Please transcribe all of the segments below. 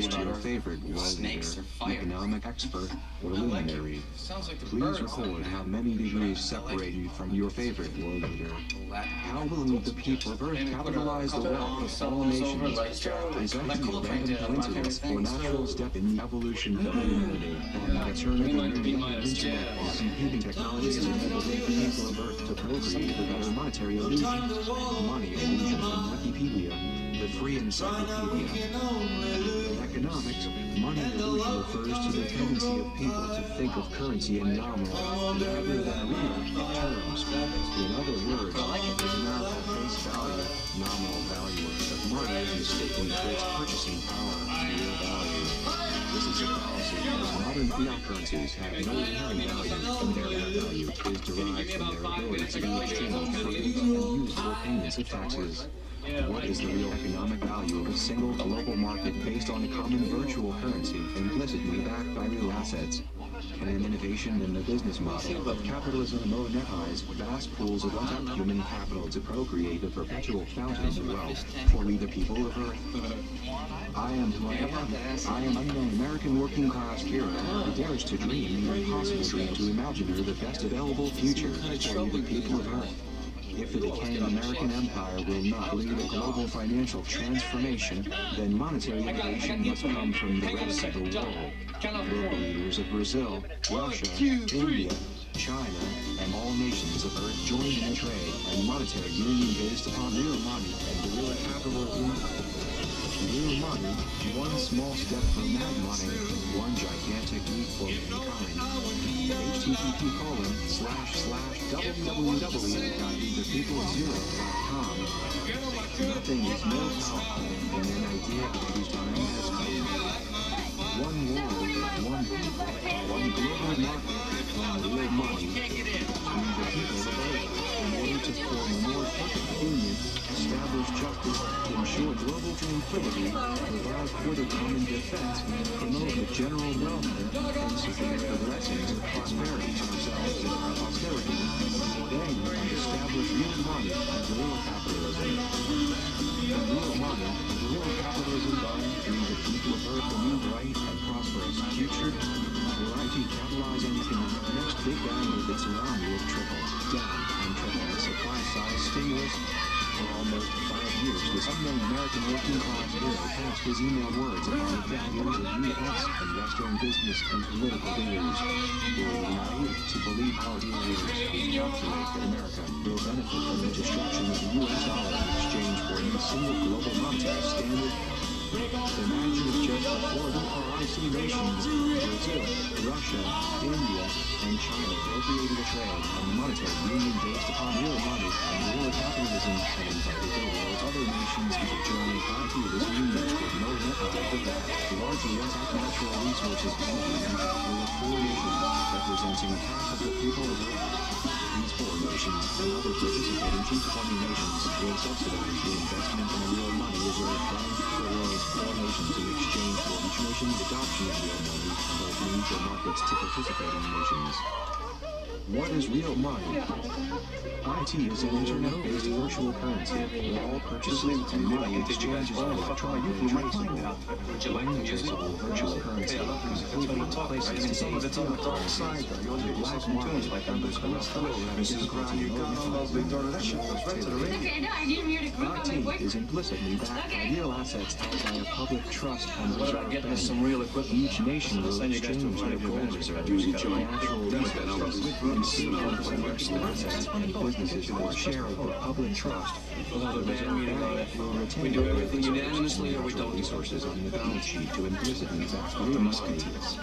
refers to your favorite world leader, economic expert, or luminary. Please record how many degrees separate you from your favorite world leader. How will the people of Earth capitalize the wealth of all nations? Is that a random coincidence or natural step in the evolution of humanity? And eternity and computing technologies enable the people of Earth to procreate the better monetary illusion. Money illusion from Wikipedia, the free encyclopedia. In economics, money illusion refers to the tendency of people to think of currency in nominal rather than real terms. In other words, the numerical face value, nominal value of money mistakenly equates purchasing power to real value. This is a fallacy because modern fiat currencies have no inherent value, and their net value is derived from their ability to be exchanged for goods and used for payments of taxes. What is the real economic value of a single global market based on a common virtual currency implicitly backed by real assets? Can an innovation in the business model of capitalism monetize vast pools of untapped human capital to procreate a perpetual fountain of wealth for we the people of Earth? I am who I am. I am unknown American working class hero who dares to dream the impossible dream to imagine the best available future for we the people of Earth. If the decaying American empire will not lead a global financial transformation, then monetary innovation must come from the rest of the world. World leaders of Brazil, Russia, India, China, and all nations of Earth join in a trade and monetary union based upon real money and guerrilla capitalism. Real money, one small step for mad money, one gigantic leap for mankind. http://www.thepeoplezero.com. Nothing is more powerful than an idea whose time has come. One world, one people, one global market, real money. We the people of Earth, in order to form a more perfect union, establish justice, ensure global tranquility, provide for the common defense, promote the general welfare, and secure the blessings of prosperity to ourselves and our posterity, then and establish real money and real capitalism. And real money and real capitalism bind through the people of Earth a new bright and prosperous future. Will IT capitalize anything on the next big bang with its around will trickle down and trickle the supply side stimulus? For almost 5 years, this unknown American working class hero passed his email words upon the failures of U.S. and Western business and political leaders. Were we naive to believe our leaders who calculate that America will benefit from the destruction of the U.S. dollar in exchange for a single global monetary standard? Imagine if just the four RIC nations, Brazil, Russia, India, and China co-created a trade and monetary union based upon real money and real capitalism and invited the world's other nations to join into this union with no net of the vast, largely untapped natural resources countries with 4 nations representing half of the people of Earth. These 4 nations and other participating G20 nations will subsidize the investment in a real money reserve fund for the world's 4 nations in exchange for each nation's adoption of real money and open mutual markets to participating nations. What is real money? IT is an internet-based virtual currency where all purchases and money exchanges are electronically traceable. Untraceable virtual currency completely replaces today's fiat currencies. The black market becomes cholesterol and difficulty IT is implicitly backed by real assets held by a public trust and reserve bank. Each nation will exchange their gold reserves for natural resources. Assets and businesses will share of the public trust. The reserve bank will retain the unanimously or natural resources on the balance sheet to implicitly back the musketeers.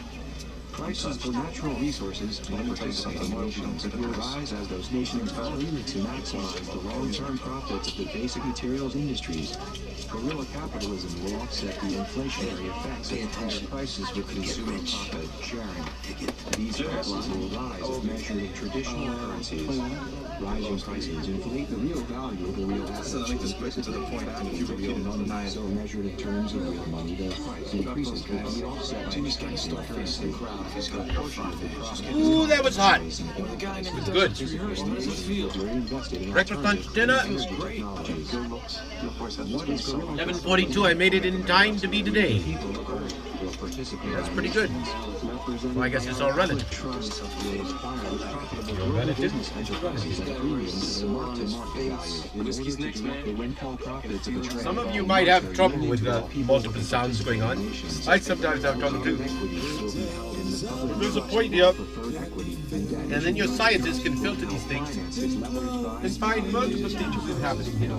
Prices for natural resources in participating nations will rise as those nations value to maximize the long-term profits of the basic materials industries. Guerrilla capitalism will offset the inflationary effects of higher prices with consumer profit sharing. These prices will rise as measured in traditional currencies. Rising prices inflate the real value of the real assets. To the point that if you real money, so measured in terms of real money, the price increases will be offset by expensive increase in crowd as a portion of the profit. Ooh, that was hot. It's good. Breakfast, lunch, dinner. 11:42. I made it in time to be today. That's pretty good. Well, I guess it's all relative. Some of you might have trouble with multiple sounds going on. I sometimes have trouble too. There's a point here, and then your scientists can filter these things and find multiple features happening here.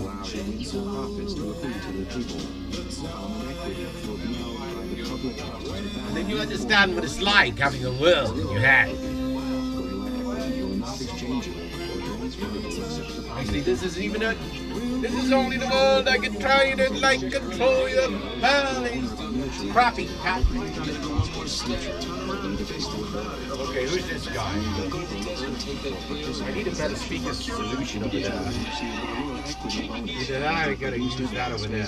And then you understand what it's like having a world in your hand. Actually, this is even a... This is only the world I can try to like control your bellies. Crappy cat. Okay, who's this guy? I need a better speaker solution over there. Either that or I gotta use that over there.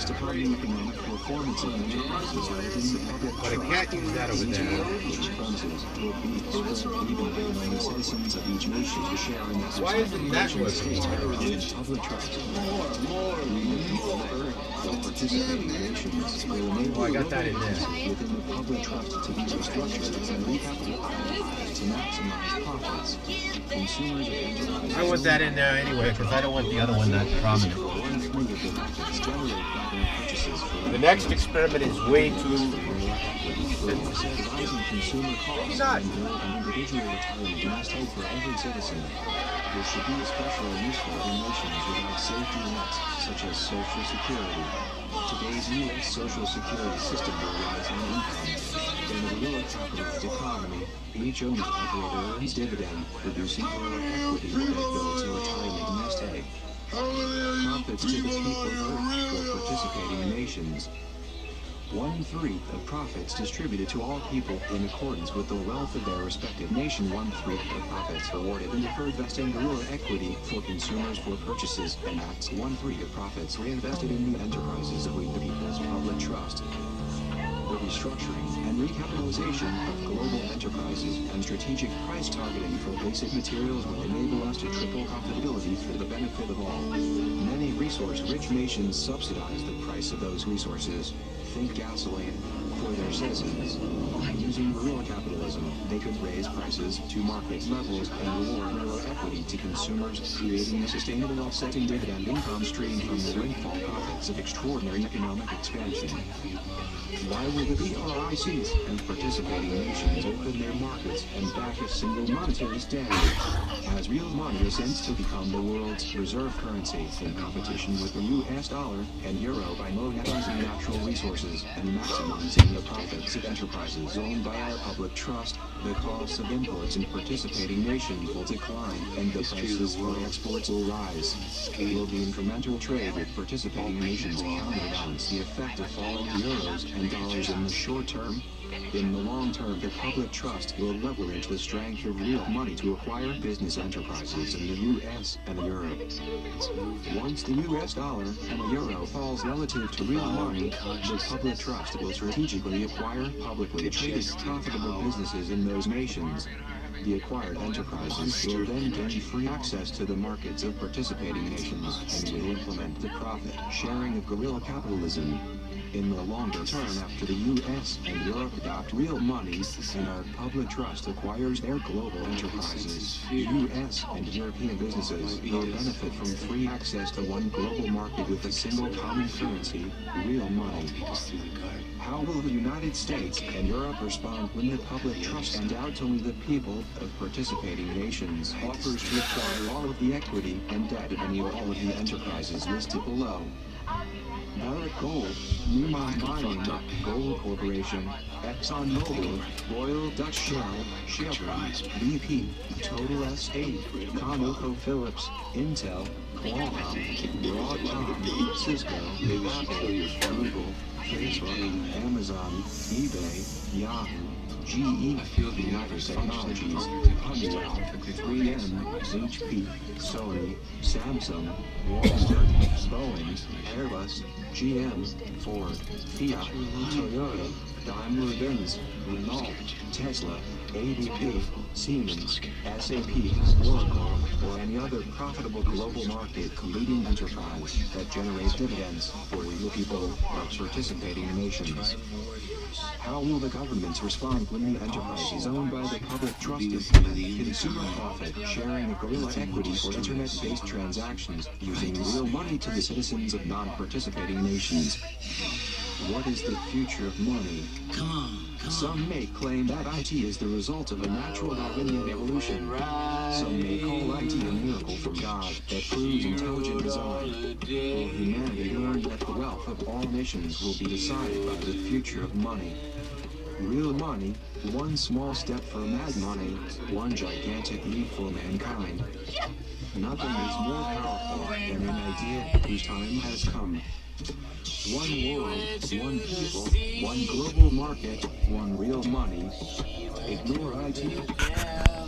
But I can't use that over there. Why isn't that working? Oh, I got that in there. I want that in there anyway, because I don't want the other one that prominent. The next experiment is way too... Not. There should be especially useful in nations without safety nets, such as Social Security. Today's U.S. Social Security system relies on income. In a real capitalist economy, each owned operator earns dividend, producing real equity that builds a retirement nest egg. Profits to the people of Earth for participating nations. 1/3 of profits distributed to all people in accordance with the wealth of their respective nation. 1/3 of profits awarded in deferred vesting guerrilla equity for consumers for purchases and acts. 1/3 of profits reinvested in new enterprises of the people's public trust. The restructuring and recapitalization of global enterprises and strategic price targeting for basic materials will enable us to triple profitability for the benefit of all. Many resource-rich nations subsidize the price of those resources. Think gasoline for their citizens. Using guerrilla capitalism, they could raise prices to market levels and reward guerrilla equity to consumers, creating a sustainable offsetting dividend income stream from the windfall profits of extraordinary economic expansion. Why will the BRICs and participating nations open their markets and back a single monetary standard? As real money ascends to become the world's reserve currency in competition with the US dollar and euro by monetizing natural resources and maximizing the profits of enterprises owned by our public trust, the costs of imports in participating nations will decline and the prices for exports will rise. Will the incremental trade with participating nations counterbalance the effect of falling euros and dollars in the short term? In the long term, the public trust will leverage the strength of real money to acquire business enterprises in the US and Europe. Once the US dollar and the euro falls relative to real money, the public trust will strategically acquire publicly traded profitable businesses in those nations. The acquired enterprises will then gain free access to the markets of participating nations and will implement the profit sharing of guerrilla capitalism. In the longer term, after the US and Europe adopt real money and our public trust acquires their global enterprises, US and European businesses will benefit from free access to one global market with a single common currency, real money. How will the United States and Europe respond when the public trust endowed to the people of participating nations offers to acquire all of the equity and debt of any or all of the enterprises listed below? Barrick Gold, Newmont Mining, Gold Corporation, ExxonMobil, Royal Dutch Shell, Chevron, BP, Total S8, ConocoPhillips, Intel, Qualcomm, Broadcom, Cisco, Apple, Google, Facebook, Amazon, eBay, Yahoo, GE, United Technologies, Honeywell, 3M, HP, Sony, Samsung, Walmart, Boeing, Airbus, GM, Ford, Fiat, Toyota, Daimler-Benz, Renault, Tesla, ABB, Siemens, SAP, Oracle, or any other profitable global market-leading enterprise that generates dividends for real people of participating nations. How will the governments respond when the enterprise is owned by the public trusted consumer profit sharing a guerrilla equity for internet-based transactions using real money to the citizens of non-participating nations? What is the future of money? Some may claim that IT is the result of a natural Darwinian evolution. Some may call IT a miracle from God that proves intelligent design. Will humanity learn that the wealth of all nations will be decided by the future of money? Real money, one small step for mad money, one gigantic leap for mankind. Nothing is more powerful than an idea whose time has come. One world, one people, one global market, one real money. Ignore IT.